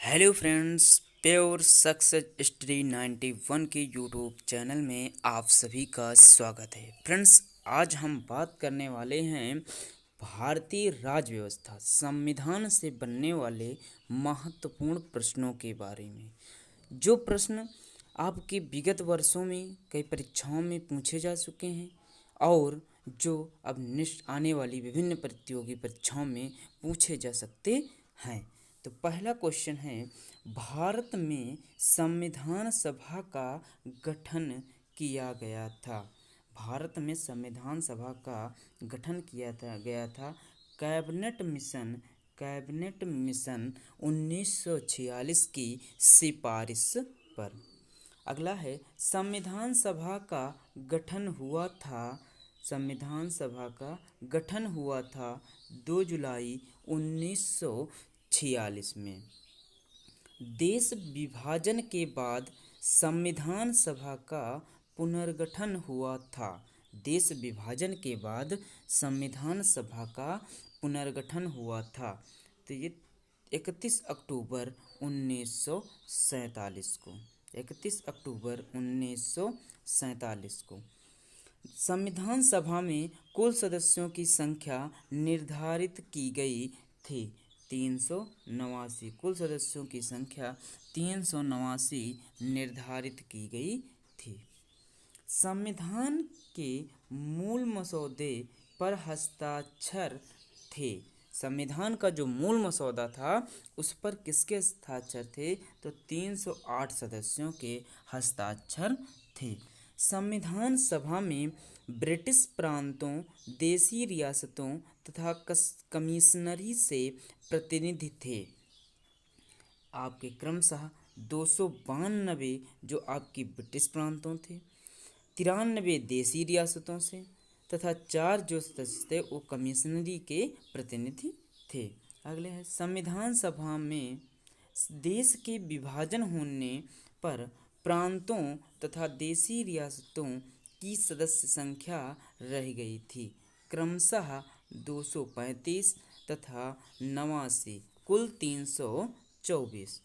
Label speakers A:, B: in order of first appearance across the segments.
A: Hello friends, pure success study 91 के YouTube channel में आप सभी का स्वागत है। फ्रेंड्स, आज हम बात करने वाले हैं भारतीय राज्य व्यवस्था संविधान से बनने वाले महत्वपूर्ण प्रश्नों के बारे में। जो प्रश्न आपके विगत वर्षों में कई परीक्षाओं में पूछे जा चुके हैं और जो अब निश्चित आने वाली विभिन्न प्रतियोगी परीक्षाओं में पूछे जा सकते हैं। तो पहला क्वेश्चन है, भारत में संविधान सभा का गठन किया गया था। भारत में संविधान सभा का गठन गया था कैबिनेट मिशन 1946 की सिफारिश पर। अगला है, संविधान सभा का गठन हुआ था। संविधान सभा का गठन हुआ था 2 जुलाई 1946 में। देश विभाजन के बाद संविधान सभा का पुनर्गठन हुआ था। देश विभाजन के बाद संविधान सभा का पुनर्गठन हुआ था। तो ये 31 अक्टूबर 1947 को 31 अक्टूबर 1947 को संविधान सभा में कुल सदस्यों की संख्या निर्धारित की गई थी 389। कुल सदस्यों की संख्या 389 निर्धारित की गई थी। संविधान के मूल मसौदे पर हस्ताक्षर थे। संविधान का जो मूल मसौदा था उस पर किसके हस्ताक्षर थे? तो 308 सदस्यों के हस्ताक्षर थे। संविधान सभा में ब्रिटिश प्रांतों, देशी रियासतों तथा कमिश्नरी से प्रतिनिधि थे। आपके क्रमशः 292 जो आपकी ब्रिटिश प्रांतों थे, 93 देशी रियासतों से तथा 4 जो सदस्य थे वो कमिश्नरी के प्रतिनिधि थे। अगले है, संविधान सभा में देश के विभाजन होने पर प्रांतों तथा देशी रियासतों की सदस्य संख्या रह गई थी, क्रमशः 235 तथा 89, कुल 324।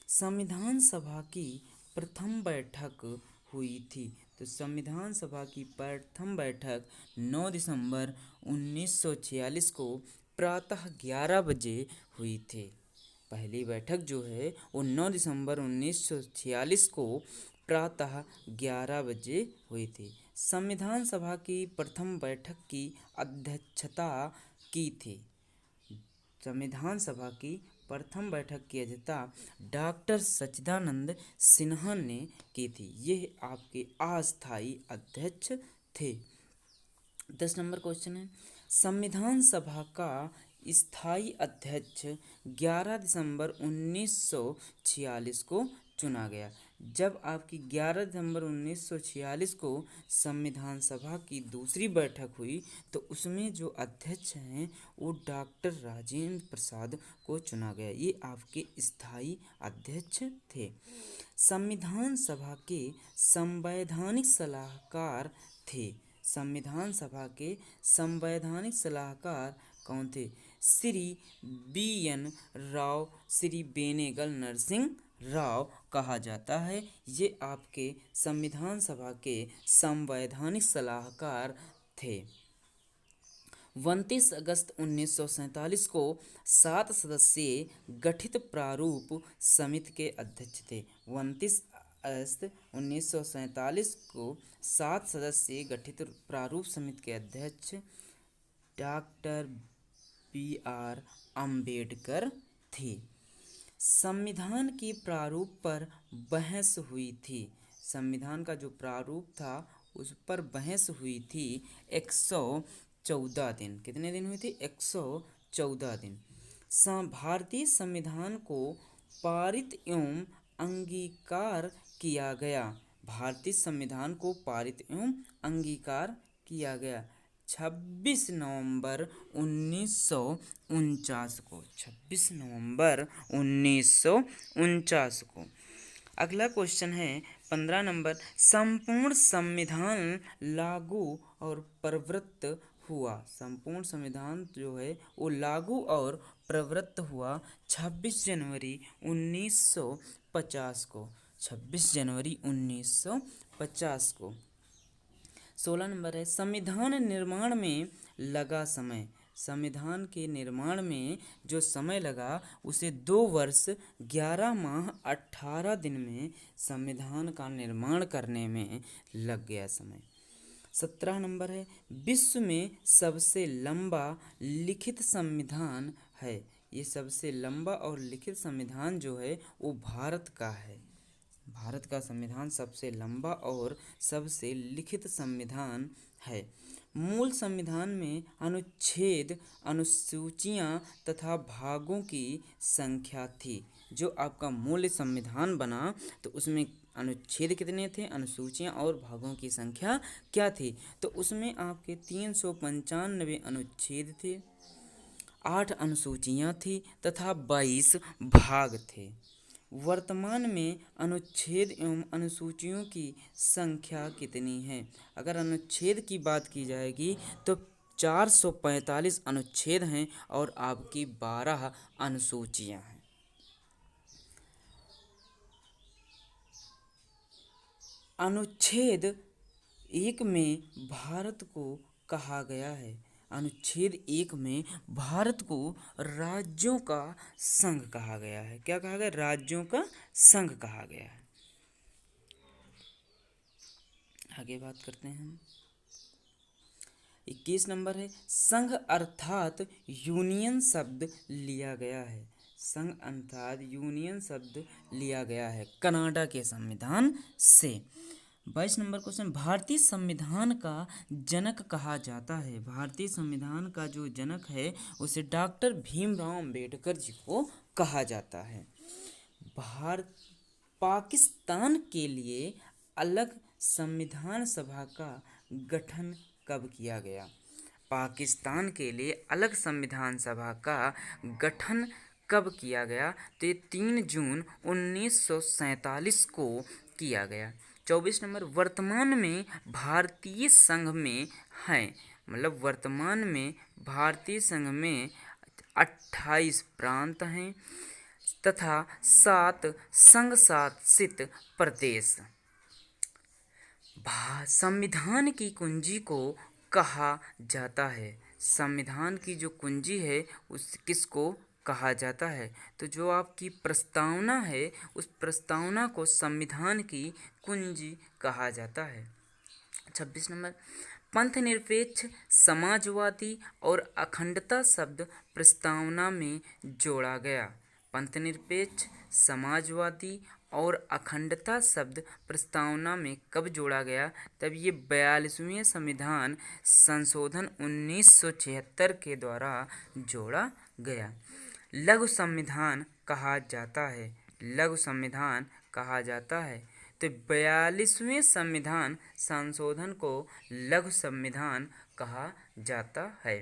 A: संविधान सभा की प्रथम बैठक हुई थी। तो संविधान सभा की प्रथम बैठक 9 दिसंबर 1946 को प्रातः 11 बजे हुई थी। पहली बैठक जो है वो 9 दिसंबर 1946 को प्रातः 11 बजे हुई थी। संविधान सभा की प्रथम बैठक की अध्यक्षता की थी। संविधान सभा की प्रथम बैठक की अध्यक्षता डॉक्टर सच्चिदानंद सिन्हा ने की थी। ये आपके अस्थायी अध्यक्ष थे। 10 नंबर क्वेश्चन है, संविधान सभा का स्थायी अध्यक्ष 11 दिसंबर 1946 को चुना गया। जब आपकी 11 दिसंबर 1946 को संविधान सभा की दूसरी बैठक हुई तो उसमें जो अध्यक्ष हैं वो डॉक्टर राजेंद्र प्रसाद को चुना गया। ये आपके स्थायी अध्यक्ष थे। संविधान सभा के संवैधानिक सलाहकार थे। संविधान सभा के संवैधानिक सलाहकार कौन थे? श्री BN राव, श्री बेनेगल नरसिंह राव कहा जाता है। ये आपके संविधान सभा के संवैधानिक सलाहकार थे। 29 अगस्त 1947 को 7 सदस्यीय गठित प्रारूप समिति के अध्यक्ष थे। 29 अगस्त 1947 को 7 सदस्यीय गठित प्रारूप समिति के अध्यक्ष डॉक्टर BR अम्बेडकर थे। संविधान के प्रारूप पर बहस हुई थी। संविधान का जो प्रारूप था उस पर बहस हुई थी 114 दिन। कितने दिन हुई थी? 114 दिन। भारतीय संविधान को पारित एवं अंगीकार किया गया। भारतीय संविधान को पारित एवं अंगीकार किया गया 26 नवंबर 1949 को। 26 नवंबर 1949 को। अगला क्वेश्चन है, 15 नंबर, संपूर्ण संविधान लागू और प्रवृत्त हुआ। संपूर्ण संविधान जो है वो लागू और प्रवृत्त हुआ 26 जनवरी 1950 को। 26 जनवरी 1950 को। 16 नंबर है, संविधान निर्माण में लगा समय। संविधान के निर्माण में जो समय लगा उसे 2 वर्ष 11 माह 18 दिन में संविधान का निर्माण करने में लग गया समय। 17 नंबर है, विश्व में सबसे लंबा लिखित संविधान है। ये सबसे लंबा और लिखित संविधान जो है वो भारत का है। भारत का संविधान सबसे लंबा और सबसे लिखित संविधान है। मूल संविधान में अनुच्छेद, अनुसूचियां तथा भागों की संख्या थी। जो आपका मूल संविधान बना तो उसमें अनुच्छेद कितने थे, अनुसूचियां और भागों की संख्या क्या थी? तो उसमें आपके 395 अनुच्छेद थे, 8 अनुसूचियां थी तथा 22 भाग थे। वर्तमान में अनुच्छेद एवं अनुसूचियों की संख्या कितनी है? अगर अनुच्छेद की बात की जाएगी तो 445 अनुच्छेद हैं और आपकी 12 अनुसूचियां हैं। अनुच्छेद 1 में भारत को कहा गया है, अनुच्छेद 1 में भारत को राज्यों का संघ कहा गया है। क्या कहा गया? राज्यों का संघ कहा गया है। आगे बात करते हैं हम। 21 नंबर है, संघ अर्थात यूनियन शब्द लिया गया है। संघ अर्थात यूनियन शब्द लिया गया है कनाडा के संविधान से। 22 नंबर क्वेश्चन, भारतीय संविधान का जनक कहा जाता है। भारतीय संविधान का जो जनक है उसे डॉक्टर भीमराव अंबेडकर जी को कहा जाता है। पाकिस्तान के लिए अलग संविधान सभा का गठन कब किया गया? पाकिस्तान के लिए अलग संविधान सभा का गठन कब किया गया? तो ये 3 जून 1947 को किया गया। 24 नंबर, वर्तमान में भारतीय संघ में हैं, मतलब वर्तमान में भारतीय संघ में 28 प्रांत हैं तथा 7 संघ शासित प्रदेश। संविधान की कुंजी को कहा जाता है। संविधान की जो कुंजी है उस किसको कहा जाता है? तो जो आपकी प्रस्तावना है उस प्रस्तावना को संविधान की कुंजी कहा जाता है। 26 नंबर, पंथ निरपेक्ष, समाजवादी और अखंडता शब्द प्रस्तावना में जोड़ा गया। पंथ निरपेक्ष, समाजवादी और अखंडता शब्द प्रस्तावना में कब जोड़ा गया? तब ये 42वें संविधान संशोधन 1976 के द्वारा जोड़ा गया। लघु संविधान कहा जाता है। लघु संविधान कहा जाता है। तो 42वें संविधान संशोधन को लघु संविधान कहा जाता है।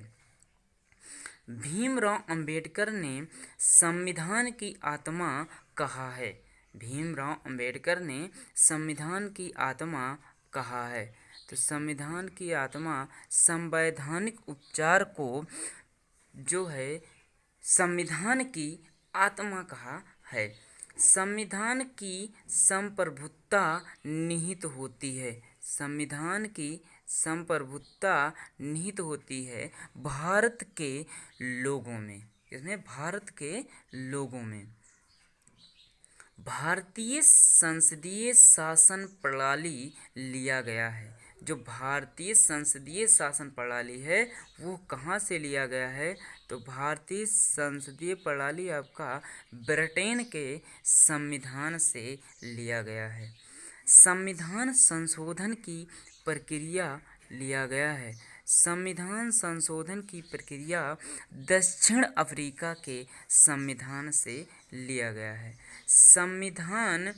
A: भीमराव अंबेडकर ने संविधान की आत्मा कहा है। भीमराव अंबेडकर ने संविधान की आत्मा कहा है। तो संविधान की आत्मा संवैधानिक उपचार को जो है संविधान की आत्मा कहा है। संविधान की संप्रभुता निहित होती है। संविधान की संप्रभुता निहित होती है भारत के लोगों में। इसमें भारत के लोगों में भारतीय संसदीय शासन प्रणाली लिया गया है। जो भारतीय संसदीय शासन प्रणाली है वो कहाँ से लिया गया है? तो भारतीय संसदीय प्रणाली आपका ब्रिटेन के संविधान से लिया गया है। संविधान संशोधन की प्रक्रिया लिया गया है। संविधान संशोधन की प्रक्रिया दक्षिण अफ्रीका के संविधान से लिया गया है। संविधान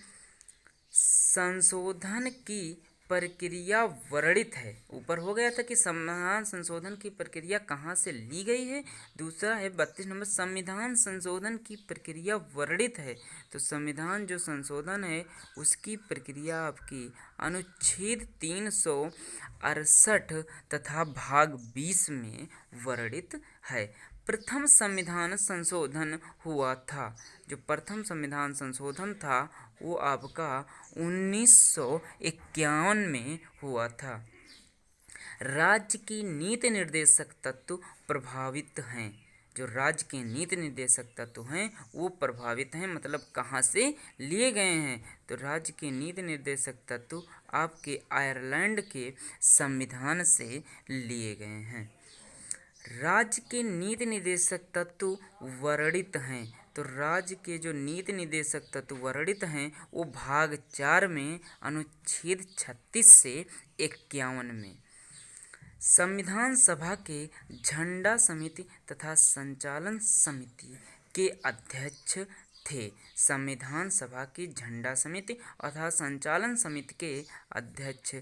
A: संशोधन की प्रक्रिया वर्णित है। ऊपर हो गया था कि संविधान संशोधन की प्रक्रिया कहाँ से ली गई है। दूसरा है 32 नंबर, संविधान संशोधन की प्रक्रिया वर्णित है। तो संविधान जो संशोधन है उसकी प्रक्रिया आपकी अनुच्छेद 368 तथा भाग 20 में वर्णित है। प्रथम संविधान संशोधन हुआ था, जो प्रथम संविधान संशोधन था वो आपका 1951 में हुआ था। राज्य की नीति निर्देशक तत्व प्रभावित हैं। जो राज्य के नीति निर्देशक तत्व हैं वो प्रभावित हैं, मतलब कहाँ से लिए गए हैं। तो राज्य के नीति निर्देशक तत्व आपके आयरलैंड के संविधान से लिए गए हैं। राज्य के नीति निर्देशक तत्व वर्णित हैं। तो राज्य के जो नीति निर्देशक तत्व वर्णित हैं वो भाग 4 में अनुच्छेद 36 से 51 में। संविधान सभा के झंडा समिति तथा संचालन समिति के अध्यक्ष थे। संविधान सभा की झंडा समिति तथा संचालन समिति के अध्यक्ष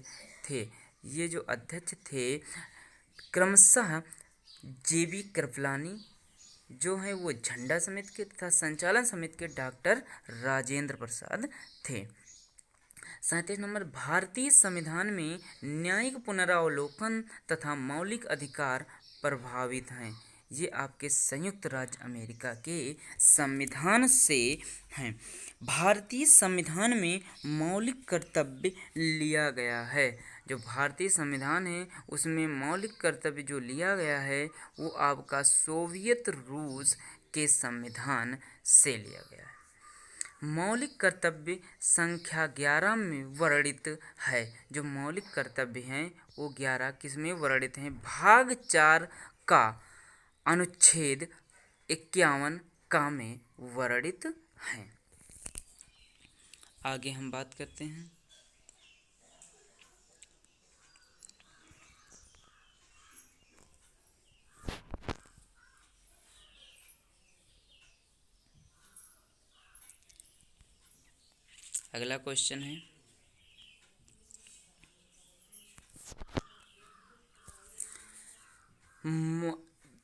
A: थे। ये जो अध्यक्ष थे क्रमशः जेबी कृपलानी जो है वो झंडा समिति के तथा संचालन समिति के डॉक्टर राजेंद्र प्रसाद थे। 37 नंबर, भारतीय संविधान में न्यायिक पुनरावलोकन तथा मौलिक अधिकार प्रभावित हैं। ये आपके संयुक्त राज्य अमेरिका के संविधान से हैं। भारतीय संविधान में मौलिक कर्तव्य लिया गया है। जो भारतीय संविधान है उसमें मौलिक कर्तव्य जो लिया गया है वो आपका सोवियत रूस के संविधान से लिया गया है। मौलिक कर्तव्य संख्या 11 में वर्णित है। जो मौलिक कर्तव्य हैं वो 11 किस में वर्णित हैं? भाग 4 का अनुच्छेद 51 का में वर्णित हैं। आगे हम बात करते हैं अगला क्वेश्चन है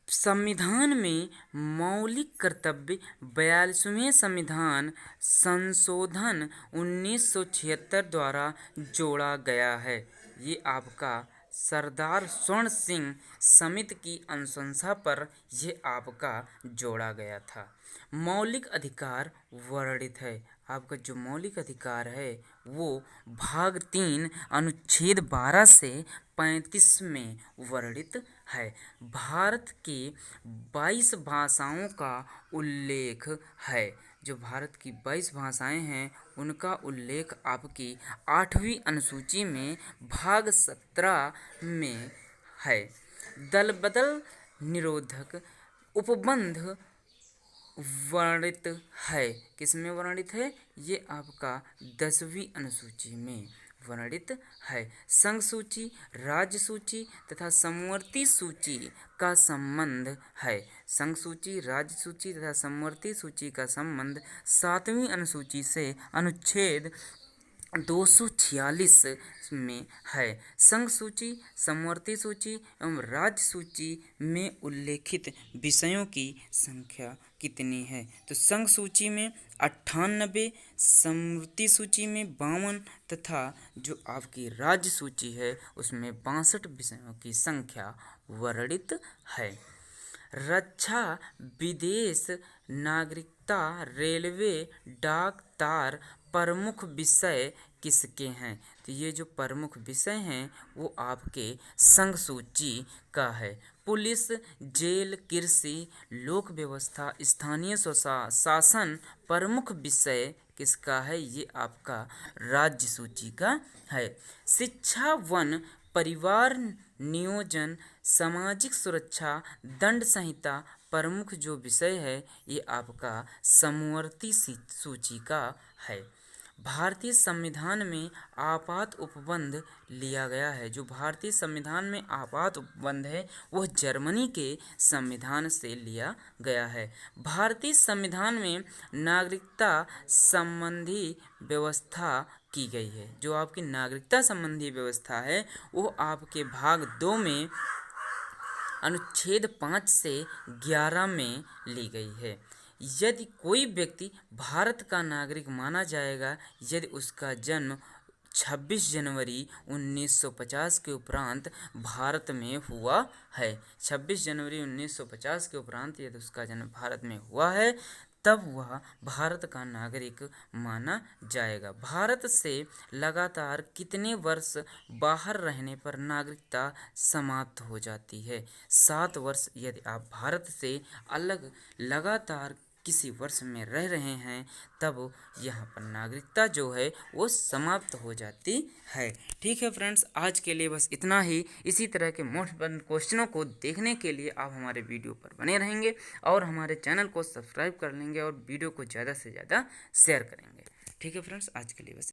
A: संविधान में मौलिक कर्तव्य 42वें संविधान संशोधन 1976 द्वारा जोड़ा गया है। ये आपका सरदार स्वर्ण सिंह समिति की अनुशंसा पर यह आपका जोड़ा गया था। मौलिक अधिकार वर्णित है। आपका जो मौलिक अधिकार है वो भाग 3 अनुच्छेद 12 से 35 में वर्णित है। भारत के 22 भाषाओं का उल्लेख है। जो भारत की 22 भाषाएं हैं उनका उल्लेख आपकी 8वीं अनुसूची में भाग 17 में है। दल बदल निरोधक उपबंध वर्णित है। किसमें वर्णित है? ये आपका 10वीं अनुसूची में वर्णित है। संघ सूची, राज्य सूची तथा समवर्ती सूची का संबंध है। संघ सूची, राज्य सूची तथा समवर्ती सूची का संबंध 7वीं अनुसूची से अनुच्छेद 246 में है। संघ सूची, समवर्ती सूची एवं राज्य सूची में उल्लेखित विषयों की संख्या कितनी है? तो संघ सूची में 98, समवर्ती सूची में 52 तथा जो आपकी राज्य सूची है उसमें 62 विषयों की संख्या वर्णित है। रक्षा, विदेश, नागरिकता, रेलवे, डाक, तार प्रमुख विषय किसके हैं? तो ये जो प्रमुख विषय हैं वो आपके संघ सूची का है। पुलिस, जेल, कृषि, लोक व्यवस्था, स्थानीय शासन प्रमुख विषय किसका है? ये आपका राज्य सूची का है। शिक्षा, वन, परिवार नियोजन, सामाजिक सुरक्षा, दंड संहिता प्रमुख जो विषय है ये आपका समवर्ती सूची का है। भारतीय संविधान में आपात उपबंध लिया गया है। जो भारतीय संविधान में आपात उपबंध है वह जर्मनी के संविधान से लिया गया है। भारतीय संविधान में नागरिकता संबंधी व्यवस्था की गई है। जो आपकी नागरिकता संबंधी व्यवस्था है वो आपके भाग 2 में अनुच्छेद 5 से 11 में ली गई है। यदि कोई व्यक्ति भारत का नागरिक माना जाएगा यदि उसका जन्म 26 जनवरी 1950 के उपरांत भारत में हुआ है। 26 जनवरी 1950 के उपरांत यदि उसका जन्म भारत में हुआ है तब वह भारत का नागरिक माना जाएगा। भारत से लगातार कितने वर्ष बाहर रहने पर नागरिकता समाप्त हो जाती है? 7 वर्ष। यदि आप भारत से अलग लगातार किसी वर्ष में रह रहे हैं तब यहाँ पर नागरिकता जो है वो समाप्त हो जाती है। ठीक है फ्रेंड्स, आज के लिए बस इतना ही। इसी तरह के मोस्ट इम्पोर्टेंट क्वेश्चनों को देखने के लिए आप हमारे वीडियो पर बने रहेंगे और हमारे चैनल को सब्सक्राइब कर लेंगे और वीडियो को ज़्यादा से ज़्यादा शेयर करेंगे। ठीक है फ्रेंड्स, आज के लिए बस